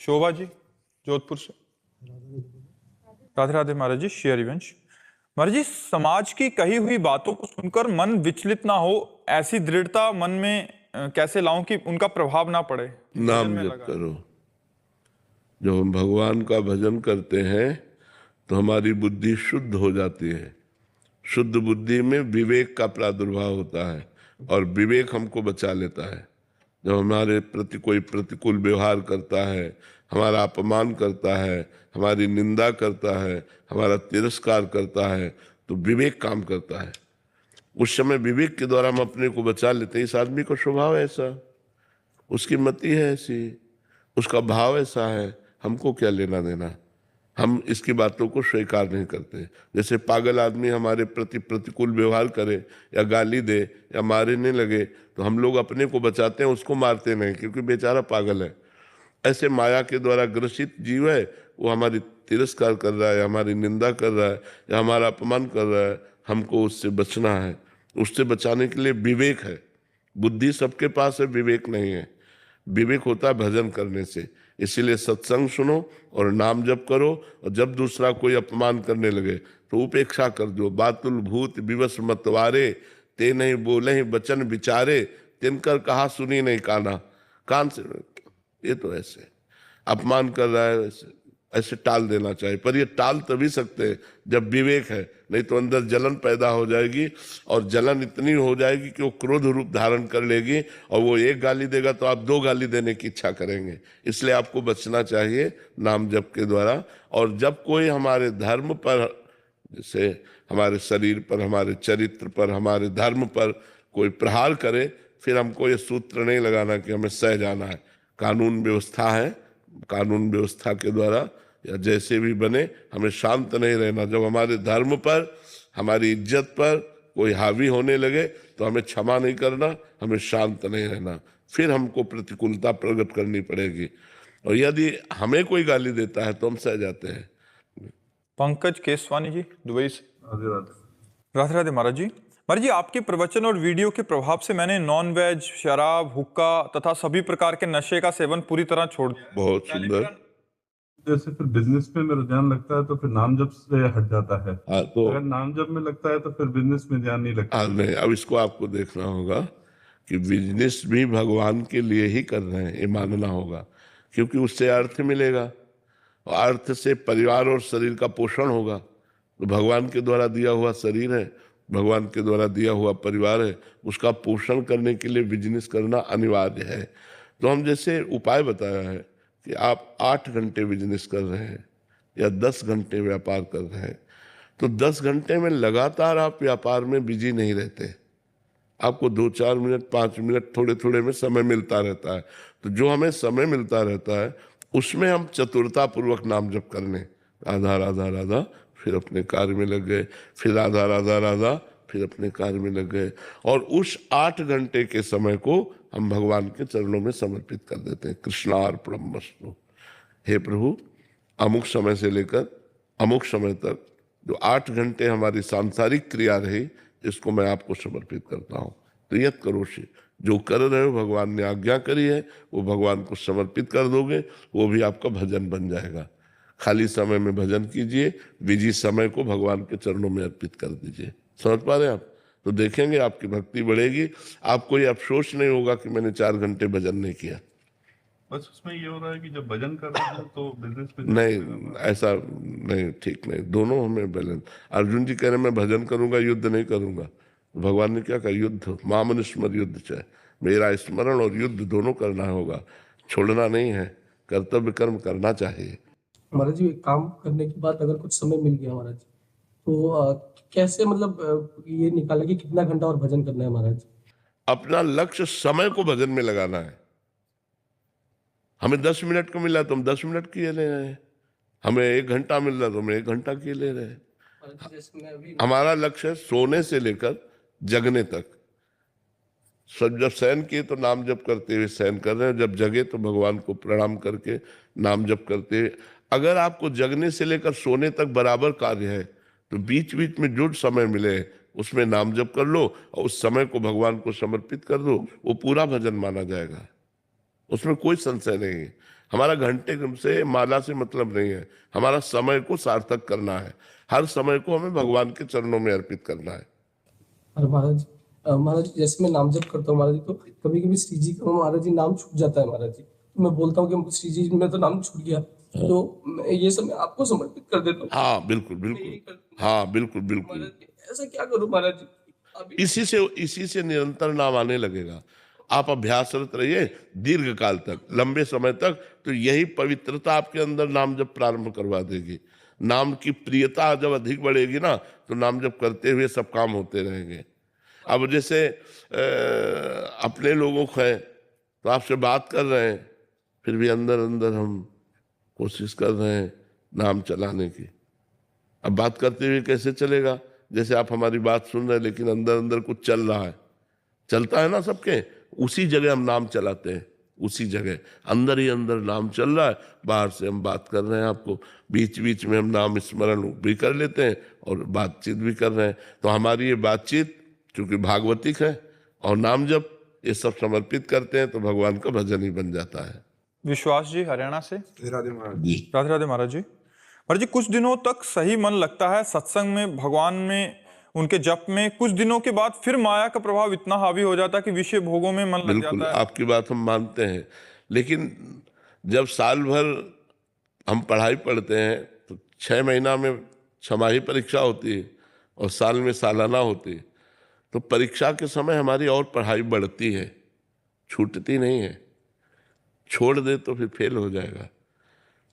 शोभा जी जोधपुर से। Radhe Radhe Maharaj ji. Share revenge. Maharaj ji, समाज की कही हुई बातों को सुनकर मन विचलित ना हो, ऐसी दृढ़ता मन में कैसे लाऊं कि उनका प्रभाव ना पड़े? नाम जप करो। जब हम भगवान का भजन करते हैं तो हमारी बुद्धि शुद्ध हो जाती है। शुद्ध बुद्धि में विवेक का प्रादुर्भाव होता है और विवेक हमको बचा लेता है। जब हमारे प्रति कोई प्रतिकूल व्यवहार करता है, हमारा अपमान करता है, हमारी निंदा करता है, हमारा तिरस्कार करता है, तो विवेक काम करता है। उस समय विवेक के द्वारा हम अपने को बचा लेते हैं। इस आदमी का स्वभाव ऐसा, उसकी मति है ऐसी, उसका भाव ऐसा है, हमको क्या लेना देना। हम इसकी बातों को स्वीकार नहीं करते। जैसे पागल आदमी हमारे प्रति प्रतिकूल व्यवहार करे या गाली दे या मारने लगे तो हम लोग अपने को बचाते हैं, उसको मारते नहीं, क्योंकि बेचारा पागल है। ऐसे माया के द्वारा ग्रसित जीव है, वो हमारी तिरस्कार कर रहा है, हमारी निंदा कर रहा है या हमारा अपमान कर रहा है, हमको उससे बचना है। उससे बचाने के लिए विवेक है। बुद्धि सबके पास है, विवेक नहीं है। विवेक होता है भजन करने से। इसीलिए सत्संग सुनो और नाम जप करो, और जब दूसरा कोई अपमान करने लगे तो उपेक्षा कर दो। बातुल भूत विवश मतवारे, ते नहीं बोले ही वचन विचारे, तिनकर कहा सुनी नहीं काना। कान से ये तो ऐसे अपमान कर रहा है, ऐसे टाल देना चाहिए। पर ये टाल तभी सकते हैं जब विवेक है, नहीं तो अंदर जलन पैदा हो जाएगी और जलन इतनी हो जाएगी कि वो क्रोध रूप धारण कर लेगी और वो एक गाली देगा तो आप दो गाली देने की इच्छा करेंगे। इसलिए आपको बचना चाहिए नाम जप के द्वारा। और जब कोई हमारे धर्म पर, जैसे हमारे शरीर पर, हमारे चरित्र पर, हमारे धर्म पर कोई प्रहार करे, फिर हमको ये सूत्र नहीं लगाना कि हमें सह जाना है। कानून व्यवस्था है, कानून व्यवस्था के द्वारा या जैसे भी बने हमें शांत नहीं रहना। जब हमारे धर्म पर, हमारी इज्जत पर कोई हावी होने लगे तो हमें क्षमा नहीं करना, हमें शांत नहीं रहना। फिर हमको प्रतिकूलता प्रकट करनी पड़ेगी। और यदि हमें कोई गाली देता है तो हम सह जाते हैं। पंकज केसवानी जी दुबई से। राधे राधे महाराज जी। महाराज जी, आपके प्रवचन और वीडियो के प्रभाव से मैंने नॉन वेज, शराब, हुक्का तथा सभी प्रकार के नशे का सेवन पूरी तरह छोड़ दिया। बहुत सुंदर। जैसे फिर बिजनेस में मेरा ध्यान लगता है तो फिर नाम जप से हट जाता है। तो अगर नाम जप में लगता है तो फिर बिजनेस में ध्यान नहीं लगता। नहीं, अब इसको आपको देखना होगा कि बिजनेस भी भगवान के लिए ही कर रहे हैं, ये मानना होगा, क्योंकि उससे अर्थ मिलेगा और अर्थ से परिवार और शरीर का पोषण होगा। तो भगवान के द्वारा दिया हुआ शरीर है, भगवान के द्वारा दिया हुआ परिवार है, उसका पोषण करने के लिए बिजनेस करना अनिवार्य है। तो हम जैसे उपाय बताया है कि आप 8 घंटे बिजनेस कर रहे हैं या 10 घंटे व्यापार कर रहे हैं, तो 10 घंटे में लगातार आप व्यापार में बिजी नहीं रहते। आपको 2-4 मिनट, 5 मिनट थोड़े थोड़े में समय मिलता रहता है। तो जो हमें समय मिलता रहता है उसमें हम चतुरता पूर्वक नाम जप कर लें। राधा राधा राधा, फिर अपने कार्य में लग गए, फिर राधा राधा राधा, फिर अपने कार्य में लग गए। और उस 8 घंटे के समय को हम भगवान के चरणों में समर्पित कर देते हैं। कृष्णार्पणमस्तु। हे प्रभु, अमुक समय से लेकर अमुक समय तक जो 8 घंटे हमारी सांसारिक क्रिया रही, इसको मैं आपको समर्पित करता हूँ। तो यत करोषि, जो कर रहे हो भगवान ने आज्ञा करी है वो भगवान को समर्पित कर दोगे, वो भी आपका भजन बन जाएगा। खाली समय में भजन कीजिए, बिजी समय को भगवान के चरणों में अर्पित कर दीजिए। समझ पा रहे हैं आप? तो देखेंगे आपकी भक्ति बढ़ेगी। आपको ये अफसोस नहीं होगा कि मैंने 4 घंटे भजन नहीं किया। बस उसमें ये हो रहा है कि जब भजन कर रहे हैं तो बिजनेस पे नहीं, ऐसा नहीं, ठीक नहीं। दोनों हमें बैलेंस। अर्जुन जी कह रहे मैं भजन करूंगा, युद्ध नहीं करूंगा। भगवान ने क्या कहा? युद्ध, मामन स्मर युद्ध चाहे, मेरा स्मरण और युद्ध दोनों करना होगा, छोड़ना नहीं है। कर्तव्य कर्म करना चाहिए। महाराज जी, काम करने के बाद अगर कुछ समय मिल गया महाराज जी, तो कैसे मतलब ये निकाले कि कितना घंटा और भजन करना है महाराज? अपना लक्ष्य समय को भजन में लगाना है। हमें 10 मिनट को मिला तो हम 10 मिनट किए ले रहे हैं, हमें 1 घंटा मिल रहा तो हम 1 घंटा किए ले रहे हैं। हमारा लक्ष्य है सोने से लेकर जगने तक। सब जब शयन किए तो नाम जप करते हुए शयन कर रहे हैं, जब जगे तो भगवान को प्रणाम करके नाम जप करते हुए। अगर आपको जगने से लेकर सोने तक बराबर कार्य है तो बीच बीच में जो समय मिले उसमें नाम जप कर लो और उस समय को भगवान को समर्पित कर दो, वो पूरा भजन माना जाएगा, उसमें कोई संशय नहीं है। हमारा घंटे से माला से मतलब नहीं है, हमारा समय को सार्थक करना है, हर समय को हमें भगवान के चरणों में अर्पित करना है। और महाराज जी जैसे मैं नाम जप करता हूँ महाराज जी, तो कभी कभी श्री जी का महाराज जी नाम छूट जाता है महाराज जी, तो मैं बोलता हूँ कि श्री जी में तो नाम छूट गया, तो मैं ये सब मैं आपको समर्पित कर देता हूँ। हाँ बिल्कुल बिल्कुल, हाँ बिल्कुल बिल्कुल। महाराज जी ऐसा क्या करूँ महाराज जी अभी? इसी से निरंतर नाम आने लगेगा। आप अभ्यासरत रहिए दीर्घ काल तक, लंबे समय तक, तो यही पवित्रता आपके अंदर नाम जब प्रारंभ करवा देगी। नाम की प्रियता जब अधिक बढ़ेगी ना, तो नाम जब करते हुए सब काम होते रहेंगे। अब जैसे अपने लोगों को है तो आपसे बात कर रहे हैं, फिर भी अंदर अंदर हम कोशिश कर रहे हैं नाम चलाने की। अब बात करते हुए कैसे चलेगा? जैसे आप हमारी बात सुन रहे हैं लेकिन अंदर अंदर कुछ चल रहा है, चलता है ना सबके, उसी जगह हम नाम चलाते हैं, उसी जगह अंदर ही अंदर नाम चल रहा है। बाहर से हम बात कर रहे हैं, आपको बीच बीच में हम नाम स्मरण भी कर लेते हैं और बातचीत भी कर रहे हैं। तो हमारी ये बातचीत चूंकि भागवतिक है और नाम जब ये सब समर्पित करते हैं तो भगवान का भजन ही बन जाता है। विश्वास जी हरियाणा से। राधे महाराज। राधे राधे महाराज जी। महाराज जी कुछ दिनों तक सही मन लगता है सत्संग में, भगवान में, उनके जप में, कुछ दिनों के बाद फिर माया का प्रभाव इतना हावी हो जाता है कि विषय भोगों में मन लग बिल्कुल जाता है। आपकी बात हम मानते हैं, लेकिन जब साल भर हम पढ़ाई पढ़ते हैं तो 6 महीना में छमाही परीक्षा होती है और साल में सालाना होती है, तो परीक्षा के समय हमारी और पढ़ाई बढ़ती है, छूटती नहीं है। छोड़ दे तो फिर फेल हो जाएगा।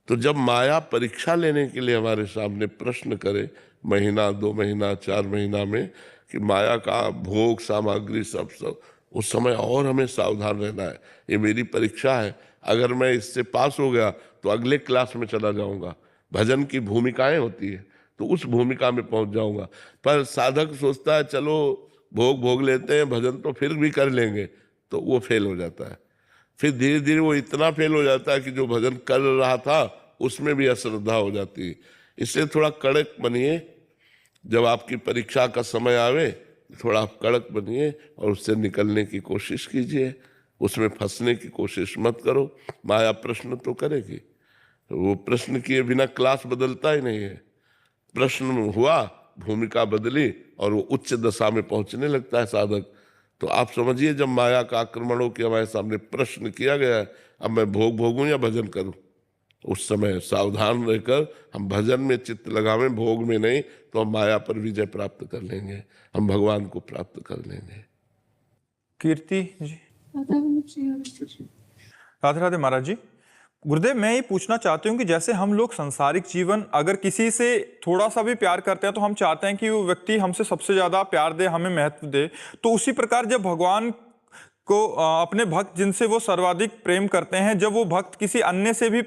तो जब माया परीक्षा लेने के लिए हमारे सामने प्रश्न करे, महीना 2 महीना 4 महीना में, कि माया का भोग सामग्री सब उस समय और हमें सावधान रहना है। ये मेरी परीक्षा है, अगर मैं इससे पास हो गया तो अगले क्लास में चला जाऊंगा। भजन की भूमिकाएं होती है तो उस भूमिका में पहुंच जाऊंगा। पर साधक सोचता है चलो भोग लेते हैं, भजन तो फिर भी कर लेंगे, तो वो फेल हो जाता है। फिर धीरे धीरे वो इतना फेल हो जाता है कि जो भजन कर रहा था उसमें भी अश्रद्धा हो जाती है। इसलिए थोड़ा कड़क बनिए, जब आपकी परीक्षा का समय आवे थोड़ा आप कड़क बनिए और उससे निकलने की कोशिश कीजिए, उसमें फंसने की कोशिश मत करो। माया प्रश्न तो करेगी, तो वो प्रश्न किए बिना क्लास बदलता ही नहीं है। प्रश्न हुआ, भूमिका बदली और वो उच्च दशा में पहुंचने लगता है साधक। तो आप समझिए जब माया का आक्रमण हो कि हमारे सामने प्रश्न किया गया है, अब मैं भोगूं या भजन करूं, उस समय सावधान रहकर हम भजन में चित्त लगावें, भोग में नहीं, तो हम माया पर विजय प्राप्त कर लेंगे, हम भगवान को प्राप्त कर लेंगे। कीर्ति जी। राधे राधे महाराज जी। गुरुदेव मैं ये पूछना चाहती हूँ कि जैसे हम लोग सांसारिक जीवन अगर किसी से थोड़ा सा भी प्यार करते हैं तो हम चाहते हैं कि वो व्यक्ति हमसे सबसे ज्यादा प्यार दे, हमें महत्व दे। तो उसी प्रकार जब भगवान को अपने भक्त जिनसे वो सर्वाधिक प्रेम करते हैं, जब वो भक्त किसी अन्य से भी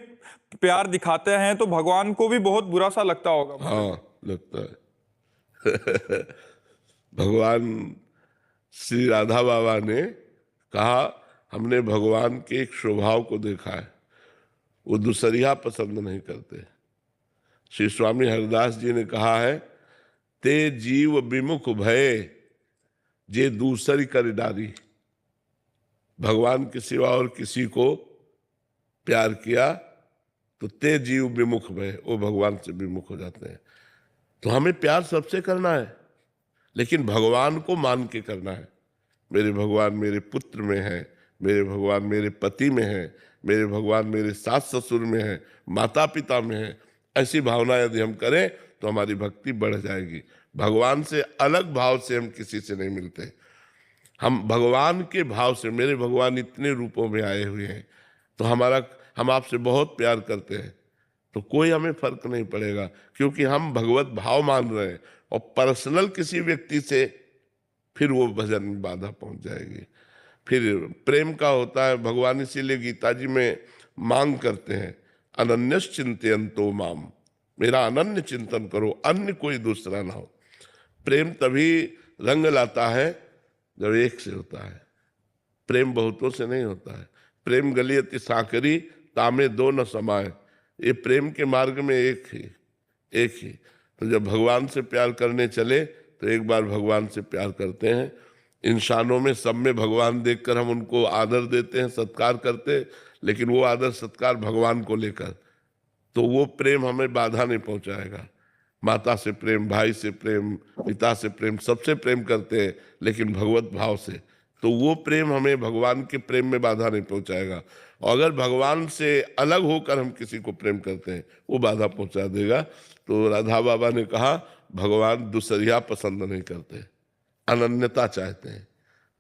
प्यार दिखाते हैं तो भगवान को भी बहुत बुरा सा लगता होगा। हाँ लगता है। भगवान श्री राधा बाबा ने कहा हमने भगवान के एक स्वभाव को देखा है, वो दूसरिया पसंद नहीं करते। श्री स्वामी हरिदास जी ने कहा है, ते जीव विमुख भय जे दूसरी कर डारी। भगवान के सिवा और किसी को प्यार किया तो ते जीव विमुख भय, वो भगवान से विमुख हो जाते हैं। तो हमें प्यार सबसे करना है, लेकिन भगवान को मान के करना है। मेरे भगवान मेरे पुत्र में है, मेरे भगवान मेरे पति में है, मेरे भगवान मेरे सास ससुर में है, माता पिता में है। ऐसी भावना यदि हम करें तो हमारी भक्ति बढ़ जाएगी। भगवान से अलग भाव से हम किसी से नहीं मिलते, हम भगवान के भाव से। मेरे भगवान इतने रूपों में आए हुए हैं, तो हम आपसे बहुत प्यार करते हैं, तो कोई हमें फर्क नहीं पड़ेगा, क्योंकि हम भगवत भाव मान रहे हैं। और पर्सनल किसी व्यक्ति से फिर वो भजन में बाधा पहुंच जाएगी। फिर प्रेम का होता है, भगवान इसीलिए गीता जी में मांग करते हैं, अनन्यस चिंतयन्तो माम, मेरा अनन्य चिंतन करो, अन्य कोई दूसरा ना हो। प्रेम तभी रंग लाता है जब एक से होता है, प्रेम बहुतों से नहीं होता है। प्रेम गलियति साकरी तामे दो न समाये, ये प्रेम के मार्ग में एक ही। तो जब भगवान से प्यार करने चले तो एक बार भगवान से प्यार करते हैं। इंसानों में सब में भगवान देखकर हम उनको आदर देते हैं, सत्कार करते हैं, लेकिन वो आदर सत्कार भगवान को लेकर, तो वो प्रेम हमें बाधा नहीं पहुंचाएगा। माता से प्रेम, भाई से प्रेम, पिता से प्रेम, सबसे प्रेम करते हैं, लेकिन भगवत भाव से, तो वो प्रेम हमें भगवान के प्रेम में बाधा नहीं पहुंचाएगा। और अगर भगवान से अलग होकर हम किसी को प्रेम करते हैं, वो बाधा पहुंचा देगा। तो राधा बाबा ने कहा भगवान दूसरिया पसंद नहीं करते, अनन्यता चाहते हैं।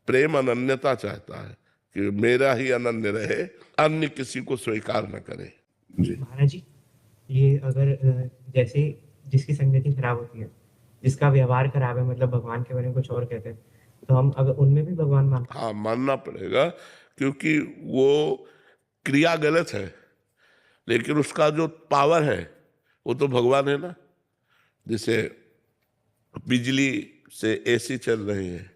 प्रेम अनन्यता चाहता है कि मेरा ही अनन्य रहे, अन्य किसी को स्वीकार न करे। जी महाराज जी, ये अगर जैसे जिसकी संगति खराब होती है, जिसका व्यवहार खराब है, मतलब भगवान के बारे में कुछ और कहते हैं, तो हम अगर उनमें भी भगवान मानते हैं? हाँ, मानना पड़ेगा, क्योंकि वो क्रिया गलत है, लेकिन उसका जो पावर है वो तो भगवान है ना। जैसे बिजली से एसी चल रही है,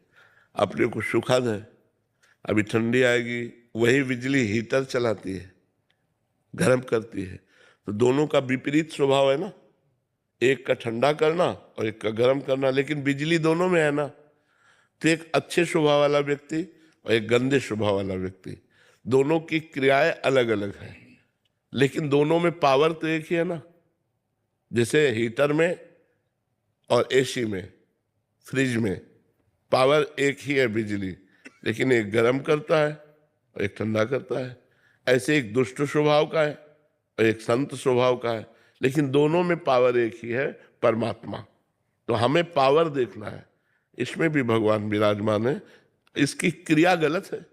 अपने को सुखद है, अभी ठंडी आएगी, वही बिजली हीटर चलाती है, गर्म करती है, तो दोनों का विपरीत स्वभाव है ना, एक का ठंडा करना और एक का गर्म करना, लेकिन बिजली दोनों में है ना। तो एक अच्छे स्वभाव वाला व्यक्ति और एक गंदे स्वभाव वाला व्यक्ति, दोनों की क्रियाएं अलग अलग हैं, लेकिन दोनों में पावर तो एक ही है ना। जैसे हीटर में और एसी में, फ्रिज में पावर एक ही है बिजली, लेकिन एक गर्म करता है और एक ठंडा करता है। ऐसे एक दुष्ट स्वभाव का है और एक संत स्वभाव का है, लेकिन दोनों में पावर एक ही है, परमात्मा। तो हमें पावर देखना है, इसमें भी भगवान विराजमान है। इसकी क्रिया गलत है,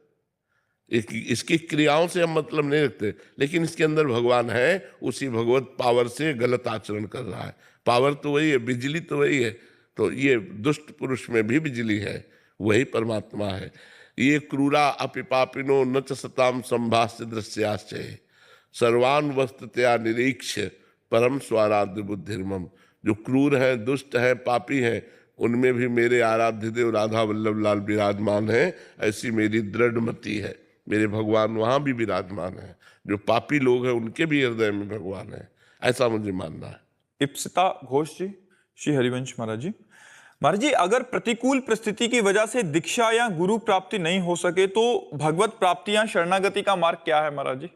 इसकी क्रियाओं से हम मतलब नहीं रखते, लेकिन इसके अंदर भगवान है, उसी भगवत पावर से गलत आचरण कर रहा है। पावर तो वही है, बिजली तो वही है, तो ये दुष्ट पुरुष में भी बिजली है, वही परमात्मा है। ये क्रूरा अपि पापिनो न च सताम संभाष्य दृश्याश्चय सर्वान वस्तुतया निरीक्ष परम स्वाराध्य बुद्धिर्मम। जो क्रूर है, दुष्ट है, पापी है, उनमें भी मेरे आराध्य देव राधा वल्लभ लाल विराजमान है, ऐसी मेरी दृढ़ मति है। मेरे भगवान वहां भी विराजमान है, जो पापी लोग हैं उनके भी हृदय में भगवान है, ऐसा मुझे मानना है। इप्सिता घोष जी, श्री हरिवंश महाराज जी। महाराज जी, अगर प्रतिकूल परिस्थिति की वजह से दीक्षा या गुरु प्राप्ति नहीं हो सके तो भगवत प्राप्ति या शरणागति का मार्ग क्या है महाराज जी?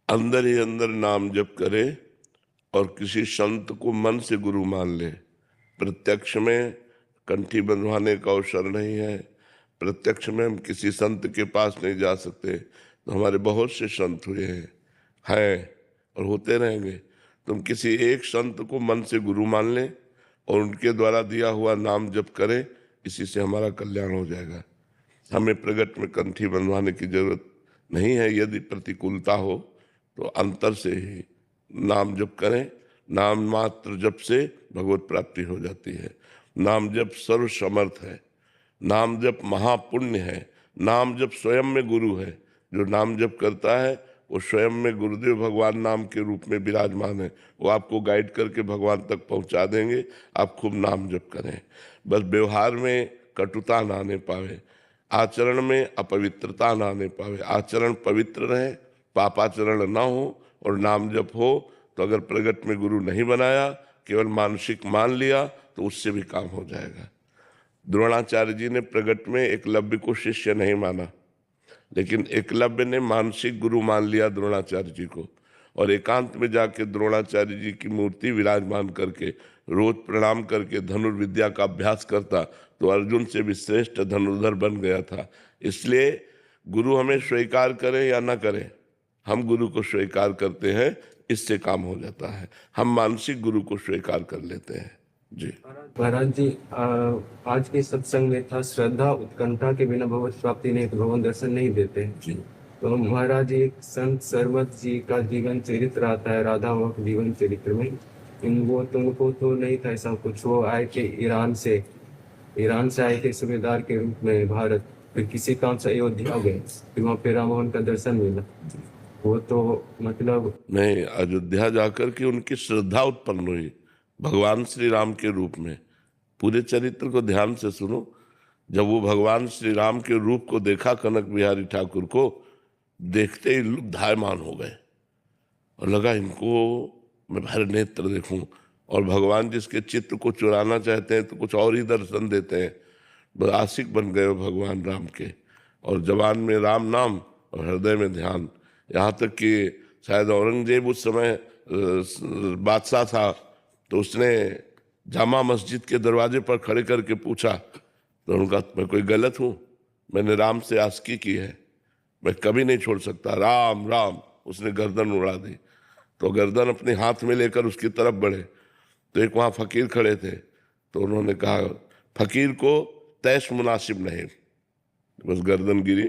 अंदर ही अंदर नाम जप करे और किसी संत को मन से गुरु मान ले। प्रत्यक्ष में कंठी बंधवाने का अवसर नहीं है, प्रत्यक्ष में हम किसी संत के पास नहीं जा सकते। तो हमारे बहुत से संत हुए हैं और होते रहेंगे। तुम किसी एक संत को मन से गुरु मान लें और उनके द्वारा दिया हुआ नाम जप करें, इसी से हमारा कल्याण हो जाएगा। हमें प्रगट में कंठी बंधवाने की जरूरत नहीं है। यदि प्रतिकूलता हो तो अंतर से ही नाम जप करें। नाम मात्र जप से भगवत प्राप्ति हो जाती है। नाम जप सर्व समर्थ है, नाम जप महापुण्य है, नाम जप स्वयं में गुरु है। जो नाम जप करता है वो स्वयं में गुरुदेव भगवान नाम के रूप में विराजमान है। वो आपको गाइड करके भगवान तक पहुंचा देंगे। आप खूब नाम जप करें, बस व्यवहार में कटुता ना आने पावे, आचरण में अपवित्रता ना आने पावे। आचरण पवित्र रहे, पापाचरण ना हो और नाम जप हो। तो अगर प्रगट में गुरु नहीं बनाया, केवल मानसिक मान लिया, तो उससे भी काम हो जाएगा। द्रोणाचार्य जी ने प्रगट में एकलव्य को शिष्य नहीं माना, लेकिन एकलव्य ने मानसिक गुरु मान लिया द्रोणाचार्य जी को, और एकांत में जाके द्रोणाचार्य जी की मूर्ति विराजमान करके रोज प्रणाम करके धनुर्विद्या का अभ्यास करता, तो अर्जुन से भी श्रेष्ठ धनुर्धर बन गया था। इसलिए गुरु हमें स्वीकार करें या ना करें, हम गुरु को स्वीकार करते हैं, इससे काम हो जाता है। हम मानसिक गुरु को स्वीकार कर लेते हैं। जी महाराज जी, आज के सत्संग में था श्रद्धा उत्कंठा के बिना भगवत प्राप्ति नहीं, तो भगवान दर्शन नहीं देते जी। तो महाराज जी, एक संत सरमत जी का जीवन चरित्र आता है राधा माँ के जीवन चरित्र में। वो तुमको तो नहीं था ऐसा कुछ, वो आए थे ईरान से आए थे सूबेदार के रूप में भारत, फिर किसी काम से अयोध्या गए, फिर वहाँ पे राम मोहन का दर्शन मिला। वो तो मतलब नहीं, अयोध्या जाकर के उनकी श्रद्धा उत्पन्न हुई भगवान श्री राम के रूप में। पूरे चरित्र को ध्यान से सुनो। जब वो भगवान श्री राम के रूप को देखा कनक बिहारी ठाकुर को, देखते ही लुब्धायमान हो गए और लगा इनको मैं भर नेत्र देखूं। और भगवान जिसके चित्त को चुराना चाहते हैं तो कुछ और ही दर्शन देते हैं। बस आशिक बन गए भगवान राम के, और जबान में राम नाम और हृदय में ध्यान, यहाँ तक कि शायद औरंगजेब उस समय बादशाह था, तो उसने जामा मस्जिद के दरवाजे पर खड़े करके पूछा, तो उनका मैं कोई गलत हूँ? मैंने राम से आस्की की है, मैं कभी नहीं छोड़ सकता, राम राम। उसने गर्दन उड़ा दी, तो गर्दन अपने हाथ में लेकर उसकी तरफ बढ़े, तो एक वहाँ फकीर खड़े थे, तो उन्होंने कहा फकीर को तैश मुनासिब नहीं, बस गर्दन गिरी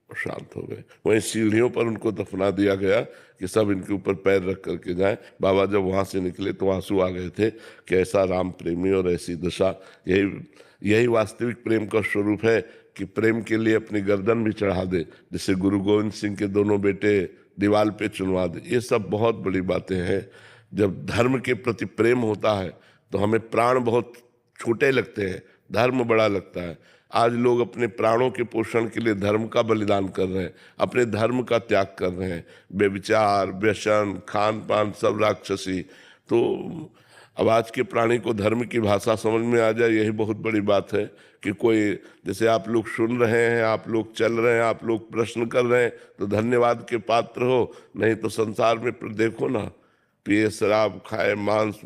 और शांत हो गए। वहीं सीढ़ियों पर उनको दफना दिया गया कि सब इनके ऊपर पैर रख करके जाएं। बाबा जब वहाँ से निकले तो आंसू आ गए थे कि ऐसा राम प्रेमी और ऐसी दशा, यही वास्तविक प्रेम का स्वरूप है कि प्रेम के लिए अपनी गर्दन भी चढ़ा दे, जैसे गुरु गोविंद सिंह के दोनों बेटे दीवाल पे चुनवा दे। ये सब बहुत बड़ी बातें हैं। जब धर्म के प्रति प्रेम होता है तो हमें प्राण बहुत छोटे लगते हैं, धर्म बड़ा लगता है। आज लोग अपने प्राणों के पोषण के लिए धर्म का बलिदान कर रहे हैं, अपने धर्म का त्याग कर रहे हैं। बेविचार, व्यसन, खान पान सब राक्षसी। तो अब आज के प्राणी को धर्म की भाषा समझ में आ जाए, यही बहुत बड़ी बात है। कि कोई, जैसे आप लोग सुन रहे हैं, आप लोग चल रहे हैं, आप लोग प्रश्न कर रहे हैं, तो धन्यवाद के पात्र हो। नहीं तो संसार में देखो ना, पिए शराब, खाए मांस,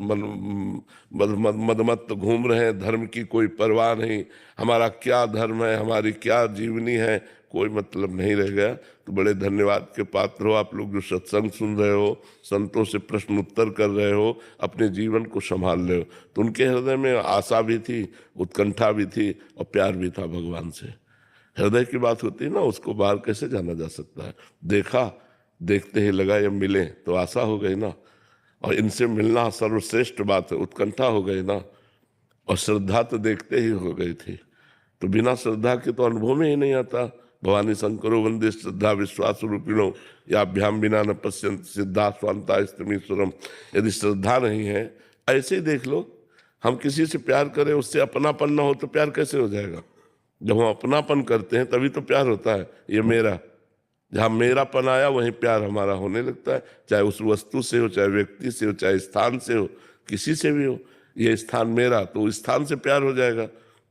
मदमत्त घूम रहे हैं, धर्म की कोई परवाह नहीं। हमारा क्या धर्म है, हमारी क्या जीवनी है, कोई मतलब नहीं रह गया। तो बड़े धन्यवाद के पात्र हो आप लोग जो सत्संग सुन रहे हो, संतों से प्रश्न उत्तर कर रहे हो, अपने जीवन को संभाल रहे हो। तो उनके हृदय में आशा भी थी, उत्कंठा भी थी और प्यार भी था भगवान से। हृदय की बात होती है ना, उसको बाहर कैसे जाना जा सकता है। देखा, देखते ही लगा ये मिले तो आशा हो गई ना, और इनसे मिलना सर्वश्रेष्ठ बात है, उत्कंठा हो गई ना, और श्रद्धा तो देखते ही हो गई थी। तो बिना श्रद्धा के तो अनुभव में ही नहीं आता। भवानी शंकरो वंदे श्रद्धा विश्वास रूपिणो याभ्याम बिना न पश्यंत सिद्धा स्वांता स्तमीश्वरम। यदि श्रद्धा नहीं है, ऐसे ही देख लो, हम किसी से प्यार करें, उससे अपनापन न हो तो प्यार कैसे हो जाएगा। जब हम अपनापन करते हैं तभी तो प्यार होता है। ये मेरा, जहाँ मेरापन आया वहीं प्यार हमारा होने लगता है, चाहे उस वस्तु से हो, चाहे व्यक्ति से हो, चाहे स्थान से हो, किसी से भी हो। ये स्थान मेरा तो उस स्थान से प्यार हो जाएगा,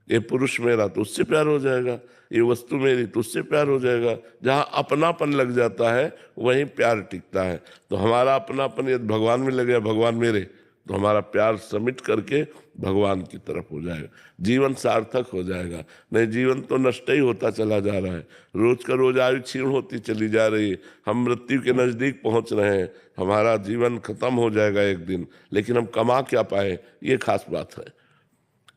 ये पुरुष मेरा तो उससे प्यार हो जाएगा, ये वस्तु मेरी तो उससे प्यार हो जाएगा। जहाँ अपनापन लग जाता है वहीं प्यार टिकता है। तो हमारा अपनापन यदि भगवान में लग गया, भगवान मेरे, तो हमारा प्यार समिट करके भगवान की तरफ हो जाएगा, जीवन सार्थक हो जाएगा। नहीं, जीवन तो नष्ट ही होता चला जा रहा है, रोज का रोज आयु क्षीण होती चली जा रही है, हम मृत्यु के नज़दीक पहुंच रहे हैं, हमारा जीवन खत्म हो जाएगा एक दिन। लेकिन हम कमा क्या पाए, ये खास बात है।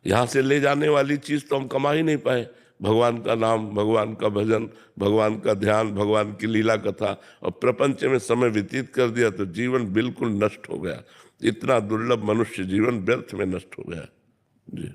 यहाँ से ले जाने वाली चीज़ तो हम कमा ही नहीं पाए, भगवान का नाम, भगवान का भजन, भगवान का ध्यान, भगवान की लीला कथा, और प्रपंच में समय व्यतीत कर दिया तो जीवन बिल्कुल नष्ट हो गया। इतना दुर्लभ मनुष्य जीवन व्यर्थ में नष्ट हो गया जी।